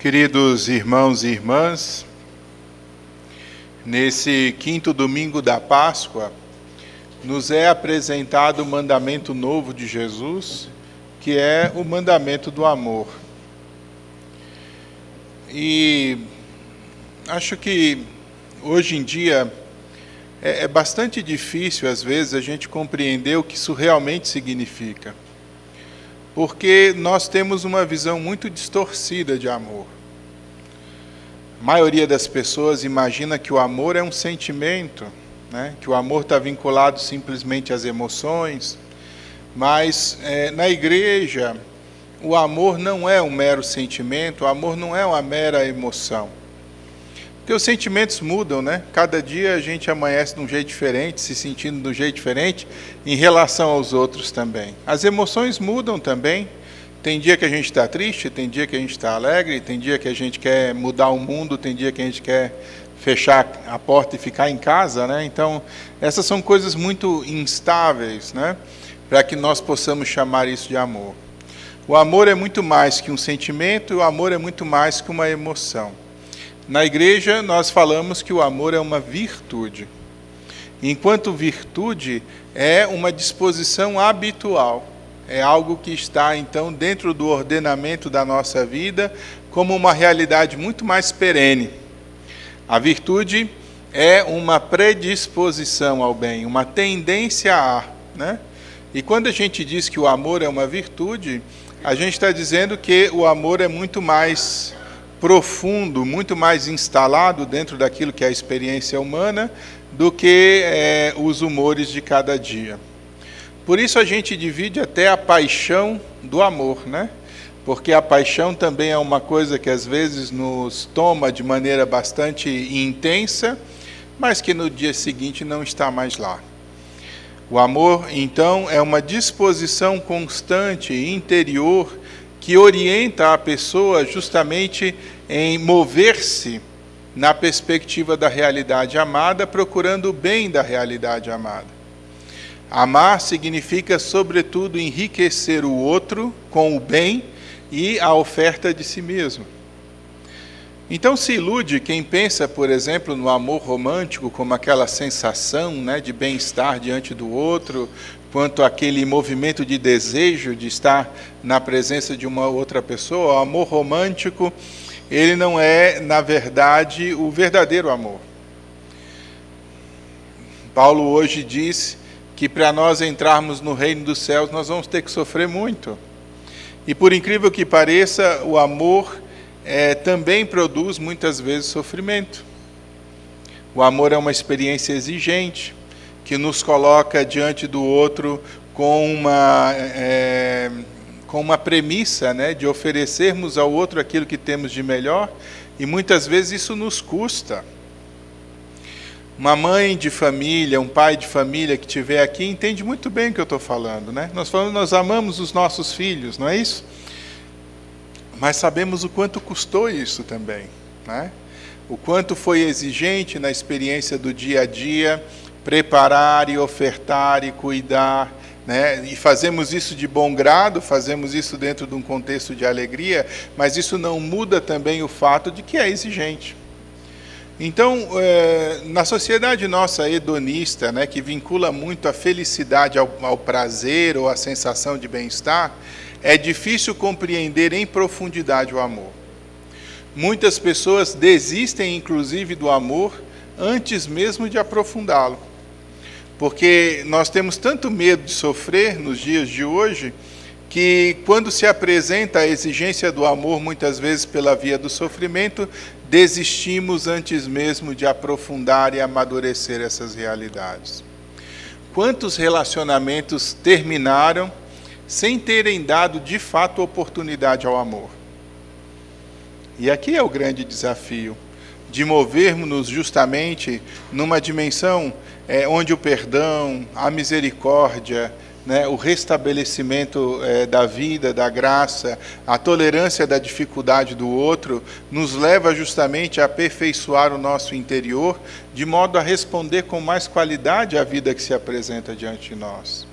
Queridos irmãos e irmãs, nesse quinto domingo da Páscoa, nos é apresentado o mandamento novo de Jesus, que é o mandamento do amor. E acho que hoje em dia é bastante difícil, às vezes, a gente compreender o que isso realmente significa. Porque nós temos uma visão muito distorcida de amor. A maioria das pessoas imagina que o amor é um sentimento, né? Que o amor está vinculado simplesmente às emoções, mas na igreja o amor não é um mero sentimento, o amor não é uma mera emoção. Porque os sentimentos mudam, né? Cada dia a gente amanhece de um jeito diferente, se sentindo de um jeito diferente em relação aos outros também. As emoções mudam também. Tem dia que a gente está triste, tem dia que a gente está alegre, tem dia que a gente quer mudar o mundo, tem dia que a gente quer fechar a porta e ficar em casa, né? Então, essas são coisas muito instáveis, né? Para que nós possamos chamar isso de amor. O amor é muito mais que um sentimento, e o amor é muito mais que uma emoção. Na igreja, nós falamos que o amor é uma virtude. Enquanto virtude é uma disposição habitual. É algo que está, então, dentro do ordenamento da nossa vida, como uma realidade muito mais perene. A virtude é uma predisposição ao bem, uma tendência a, né? E quando a gente diz que o amor é uma virtude, a gente está dizendo que o amor é muito mais profundo, muito mais instalado dentro daquilo que é a experiência humana do que os humores de cada dia. Por isso a gente divide até a paixão do amor, né? Porque a paixão também é uma coisa que às vezes nos toma de maneira bastante intensa, mas que no dia seguinte não está mais lá. O amor, então, é uma disposição constante, interior, que orienta a pessoa justamente em mover-se na perspectiva da realidade amada, procurando o bem da realidade amada. Amar significa, sobretudo, enriquecer o outro com o bem e a oferta de si mesmo. Então se ilude quem pensa, por exemplo, no amor romântico como aquela sensação, né, de bem-estar diante do outro, quanto aquele movimento de desejo de estar na presença de uma outra pessoa. O amor romântico, ele não é, na verdade, o verdadeiro amor. Paulo hoje diz que para nós entrarmos no reino dos céus, nós vamos ter que sofrer muito. E por incrível que pareça, o amor também produz muitas vezes sofrimento. O amor é uma experiência exigente, que nos coloca diante do outro com uma premissa, né, de oferecermos ao outro aquilo que temos de melhor, e muitas vezes isso nos custa. Uma mãe de família, um pai de família que estiver aqui, entende muito bem o que eu estou falando, né? Nós amamos os nossos filhos, não é isso? Mas sabemos o quanto custou isso também, né? O quanto foi exigente na experiência do dia a dia, preparar e ofertar e cuidar, né? E fazemos isso de bom grado, fazemos isso dentro de um contexto de alegria, mas isso não muda também o fato de que é exigente. Então, na sociedade nossa hedonista, né, que vincula muito a felicidade ao prazer ou à sensação de bem-estar, é difícil compreender em profundidade o amor. Muitas pessoas desistem, inclusive, do amor antes mesmo de aprofundá-lo. Porque nós temos tanto medo de sofrer nos dias de hoje, que quando se apresenta a exigência do amor, muitas vezes pela via do sofrimento, desistimos antes mesmo de aprofundar e amadurecer essas realidades. Quantos relacionamentos terminaram sem terem dado de fato oportunidade ao amor? E aqui é o grande desafio, de movermos-nos justamente numa dimensão onde o perdão, a misericórdia, né, o restabelecimento da vida, da graça, a tolerância da dificuldade do outro, nos leva justamente a aperfeiçoar o nosso interior, de modo a responder com mais qualidade à vida que se apresenta diante de nós.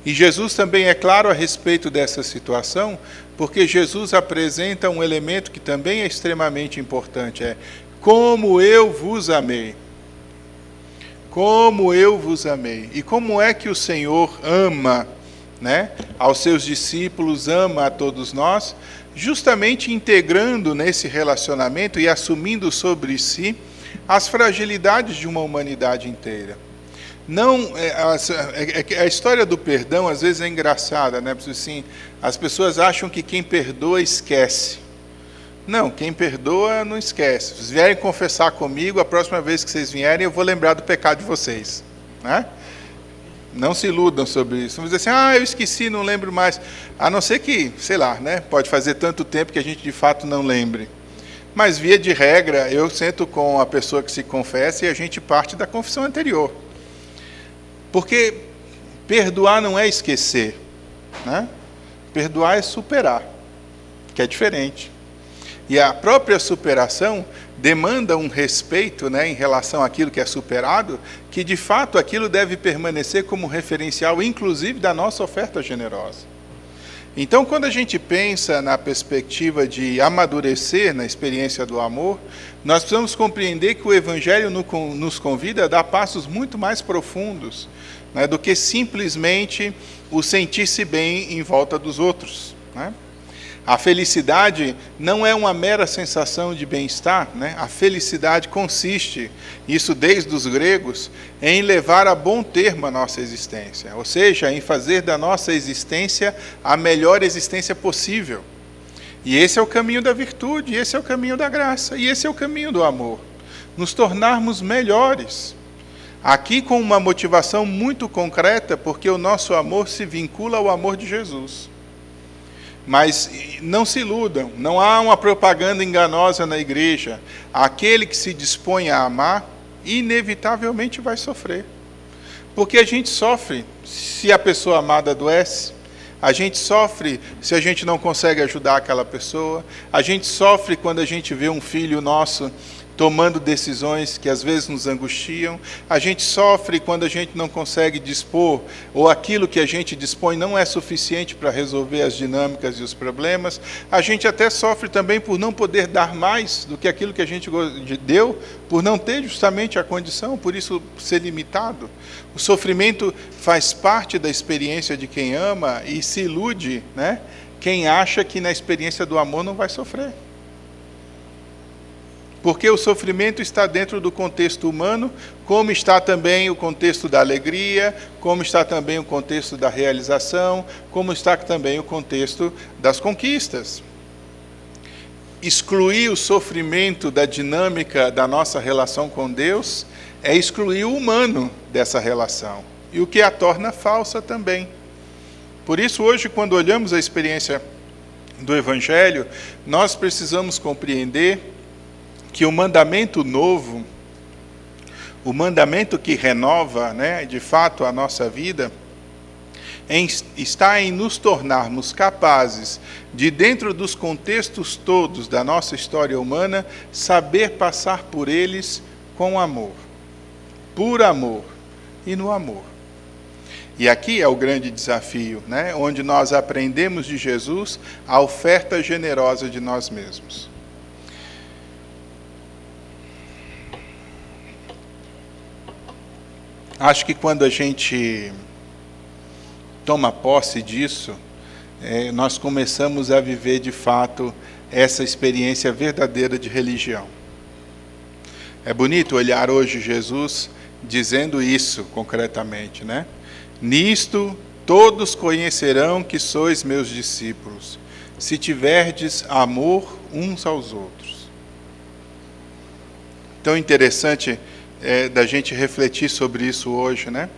E Jesus também é claro a respeito dessa situação, porque Jesus apresenta um elemento que também é extremamente importante, como eu vos amei. Como eu vos amei. E como é que o Senhor ama, né, aos seus discípulos, ama a todos nós? Justamente integrando nesse relacionamento e assumindo sobre si as fragilidades de uma humanidade inteira. Não, a história do perdão às vezes é engraçada, né? Assim, as pessoas acham que quem perdoa esquece. Não, quem perdoa não esquece. Se vocês vierem confessar comigo, a próxima vez que vocês vierem, eu vou lembrar do pecado de vocês, né? Não se iludam sobre isso. Não vão dizer assim, eu esqueci, não lembro mais. A não ser que, sei lá, né? Pode fazer tanto tempo que a gente de fato não lembre. Mas via de regra, eu sento com a pessoa que se confessa e a gente parte da confissão anterior. Porque perdoar não é esquecer, né? Perdoar é superar, que é diferente. E a própria superação demanda um respeito, né, em relação àquilo que é superado, que de fato aquilo deve permanecer como referencial, inclusive da nossa oferta generosa. Então, quando a gente pensa na perspectiva de amadurecer na experiência do amor, nós precisamos compreender que o Evangelho nos convida a dar passos muito mais profundos, né, do que simplesmente o sentir-se bem em volta dos outros, né? A felicidade não é uma mera sensação de bem-estar, né? A felicidade consiste, isso desde os gregos, em levar a bom termo a nossa existência, ou seja, em fazer da nossa existência a melhor existência possível. E esse é o caminho da virtude, esse é o caminho da graça, e esse é o caminho do amor. Nos tornarmos melhores. Aqui com uma motivação muito concreta, porque o nosso amor se vincula ao amor de Jesus. Mas não se iludam, não há uma propaganda enganosa na igreja. Aquele que se dispõe a amar, inevitavelmente vai sofrer. Porque a gente sofre se a pessoa amada adoece, a gente sofre se a gente não consegue ajudar aquela pessoa, a gente sofre quando a gente vê um filho nosso tomando decisões que às vezes nos angustiam, a gente sofre quando a gente não consegue dispor, ou aquilo que a gente dispõe não é suficiente para resolver as dinâmicas e os problemas, a gente até sofre também por não poder dar mais do que aquilo que a gente deu, por não ter justamente a condição, por isso ser limitado. O sofrimento faz parte da experiência de quem ama e se ilude, né? Quem acha que na experiência do amor não vai sofrer. Porque o sofrimento está dentro do contexto humano, como está também o contexto da alegria, como está também o contexto da realização, como está também o contexto das conquistas. Excluir o sofrimento da dinâmica da nossa relação com Deus é excluir o humano dessa relação, e o que a torna falsa também. Por isso, hoje, quando olhamos a experiência do Evangelho, nós precisamos compreender que o mandamento novo, o mandamento que renova, né, de fato a nossa vida, está em nos tornarmos capazes de, dentro dos contextos todos da nossa história humana, saber passar por eles com amor, por amor e no amor. E aqui é o grande desafio, né, onde nós aprendemos de Jesus a oferta generosa de nós mesmos. Acho que quando a gente toma posse disso, nós começamos a viver de fato essa experiência verdadeira de religião. É bonito olhar hoje Jesus dizendo isso concretamente, né? Nisto todos conhecerão que sois meus discípulos, se tiverdes amor uns aos outros. Tão interessante da gente refletir sobre isso hoje, né?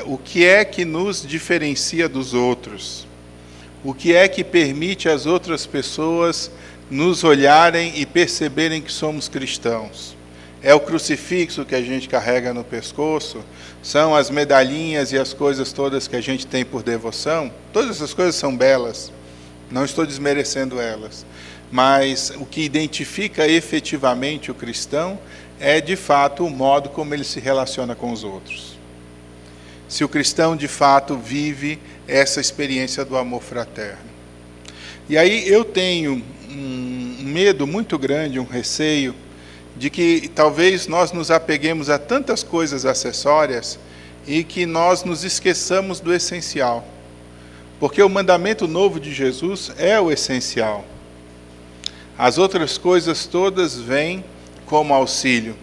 O que é que nos diferencia dos outros? O que é que permite às outras pessoas nos olharem e perceberem que somos cristãos? É o crucifixo que a gente carrega no pescoço? São as medalhinhas e as coisas todas que a gente tem por devoção? Todas essas coisas são belas, não estou desmerecendo elas. Mas o que identifica efetivamente o cristão é, de fato, o modo como ele se relaciona com os outros. se o cristão de fato vive essa experiência do amor fraterno. E aí eu tenho um medo muito grande, um receio, de que talvez nós nos apeguemos a tantas coisas acessórias e que nós nos esqueçamos do essencial. Porque o mandamento novo de Jesus é o essencial. As outras coisas todas vêm como auxílio.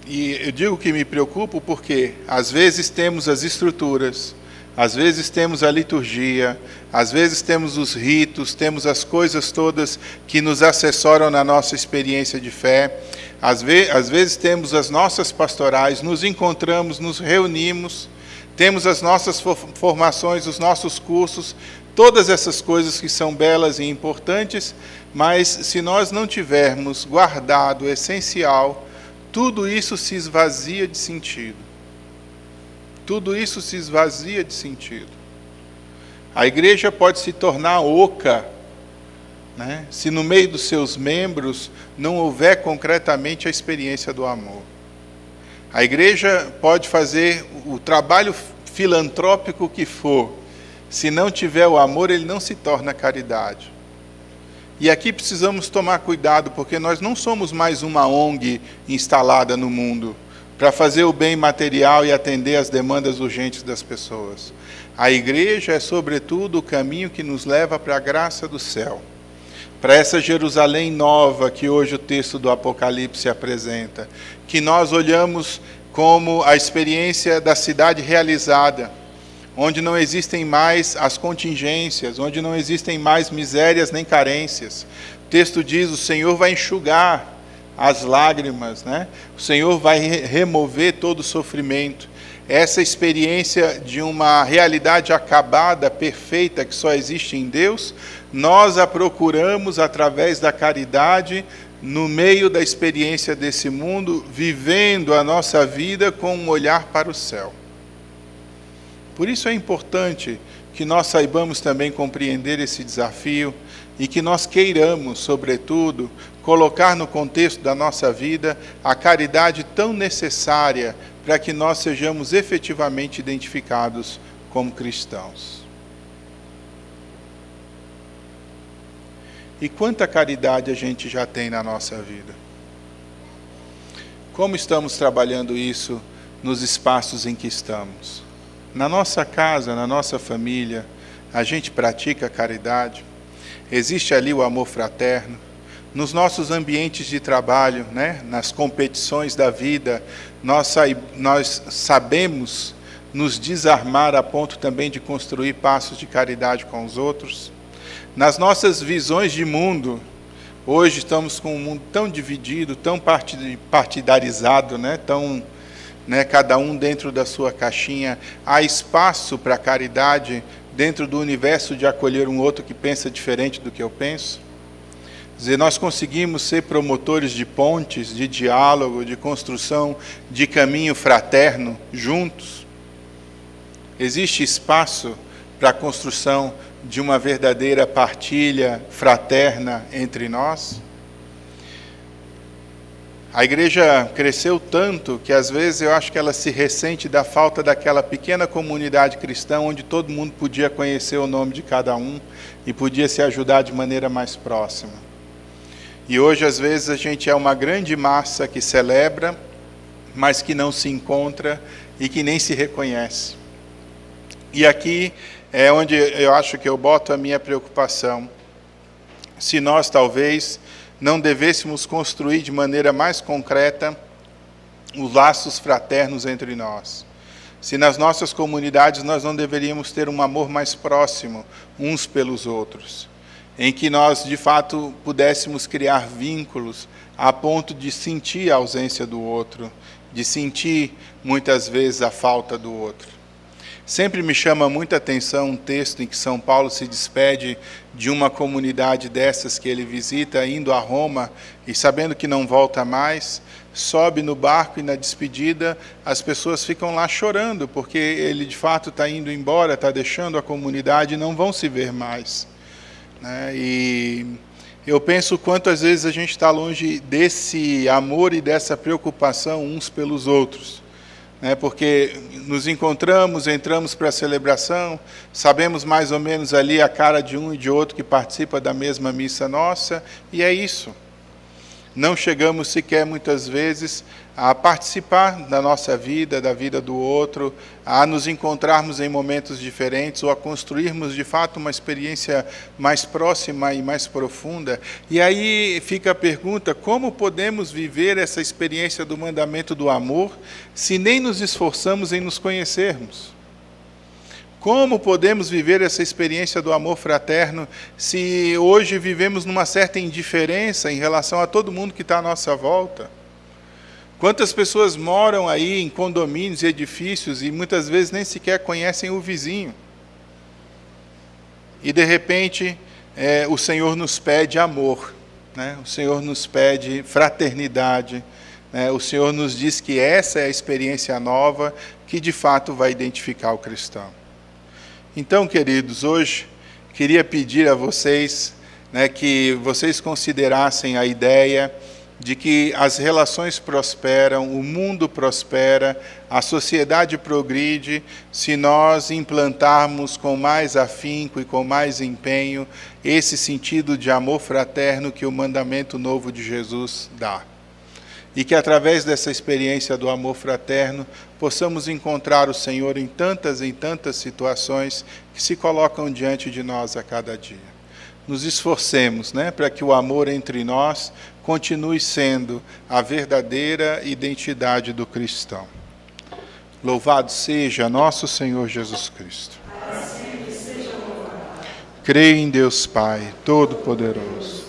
E eu digo que me preocupo porque às vezes temos as estruturas, às vezes temos a liturgia, às vezes temos os ritos, temos as coisas todas que nos assessoram na nossa experiência de fé, às vezes temos as nossas pastorais, nos encontramos, nos reunimos, temos as nossas formações, os nossos cursos, todas essas coisas que são belas e importantes, mas se nós não tivermos guardado o essencial, tudo isso se esvazia de sentido. Tudo isso se esvazia de sentido. A igreja pode se tornar oca, né, se no meio dos seus membros não houver concretamente a experiência do amor. A igreja pode fazer o trabalho filantrópico que for, se não tiver o amor, ele não se torna caridade. E aqui precisamos tomar cuidado, porque nós não somos mais uma ONG instalada no mundo para fazer o bem material e atender às demandas urgentes das pessoas. A igreja é, sobretudo, o caminho que nos leva para a graça do céu, para essa Jerusalém nova que hoje o texto do Apocalipse apresenta, que nós olhamos como a experiência da cidade realizada, onde não existem mais as contingências, onde não existem mais misérias nem carências. O texto diz: o Senhor vai enxugar as lágrimas, né? O Senhor vai remover todo o sofrimento. Essa experiência de uma realidade acabada, perfeita, que só existe em Deus, nós a procuramos através da caridade, no meio da experiência desse mundo, vivendo a nossa vida com um olhar para o céu. Por isso é importante que nós saibamos também compreender esse desafio e que nós queiramos, sobretudo, colocar no contexto da nossa vida a caridade tão necessária para que nós sejamos efetivamente identificados como cristãos. E quanta caridade a gente já tem na nossa vida? Como estamos trabalhando isso nos espaços em que estamos? Na nossa casa, na nossa família, a gente pratica a caridade? Existe ali o amor fraterno? Nos nossos ambientes de trabalho, né? Nas competições da vida, nós sabemos nos desarmar a ponto também de construir passos de caridade com os outros? Nas nossas visões de mundo, hoje estamos com um mundo tão dividido, tão partidarizado, né? Cada um dentro da sua caixinha. Há espaço para a caridade dentro do universo de acolher um outro que pensa diferente do que eu penso? Quer dizer, nós conseguimos ser promotores de pontes, de diálogo, de construção de caminho fraterno juntos? Existe espaço para a construção de uma verdadeira partilha fraterna entre nós? A igreja cresceu tanto que às vezes eu acho que ela se ressente da falta daquela pequena comunidade cristã onde todo mundo podia conhecer o nome de cada um e podia se ajudar de maneira mais próxima. E hoje às vezes a gente é uma grande massa que celebra, mas que não se encontra e que nem se reconhece. E aqui é onde eu acho que eu boto a minha preocupação. Se nós talvez não devêssemos construir de maneira mais concreta os laços fraternos entre nós. Se nas nossas comunidades nós não deveríamos ter um amor mais próximo uns pelos outros, em que nós de fato pudéssemos criar vínculos a ponto de sentir a ausência do outro, de sentir muitas vezes a falta do outro. Sempre me chama muita atenção um texto em que São Paulo se despede de uma comunidade dessas que ele visita, indo a Roma, e sabendo que não volta mais, sobe no barco e na despedida as pessoas ficam lá chorando, porque ele de fato está indo embora, está deixando a comunidade e não vão se ver mais. E eu penso quantas vezes a gente está longe desse amor e dessa preocupação uns pelos outros. né? Porque nos encontramos, entramos para a celebração, sabemos mais ou menos ali a cara de um e de outro que participa da mesma missa nossa, e é isso. Não chegamos sequer, muitas vezes, a participar da nossa vida, da vida do outro, a nos encontrarmos em momentos diferentes ou a construirmos, de fato, uma experiência mais próxima e mais profunda. E aí fica a pergunta, como podemos viver essa experiência do mandamento do amor se nem nos esforçamos em nos conhecermos? Como podemos viver essa experiência do amor fraterno se hoje vivemos numa certa indiferença em relação a todo mundo que está à nossa volta? Quantas pessoas moram aí em condomínios e edifícios e muitas vezes nem sequer conhecem o vizinho? E de repente o Senhor nos pede amor, né? O Senhor nos pede fraternidade, né? O Senhor nos diz que essa é a experiência nova que de fato vai identificar o cristão. Então, queridos, hoje queria pedir a vocês, né, que vocês considerassem a ideia de que as relações prosperam, o mundo prospera, a sociedade progride, se nós implantarmos com mais afinco e com mais empenho esse sentido de amor fraterno que o mandamento novo de Jesus dá. E que através dessa experiência do amor fraterno possamos encontrar o Senhor em tantas situações que se colocam diante de nós a cada dia. Nos esforcemos, né, para que o amor entre nós continue sendo a verdadeira identidade do cristão. Louvado seja nosso Senhor Jesus Cristo. Creio em Deus Pai Todo-Poderoso,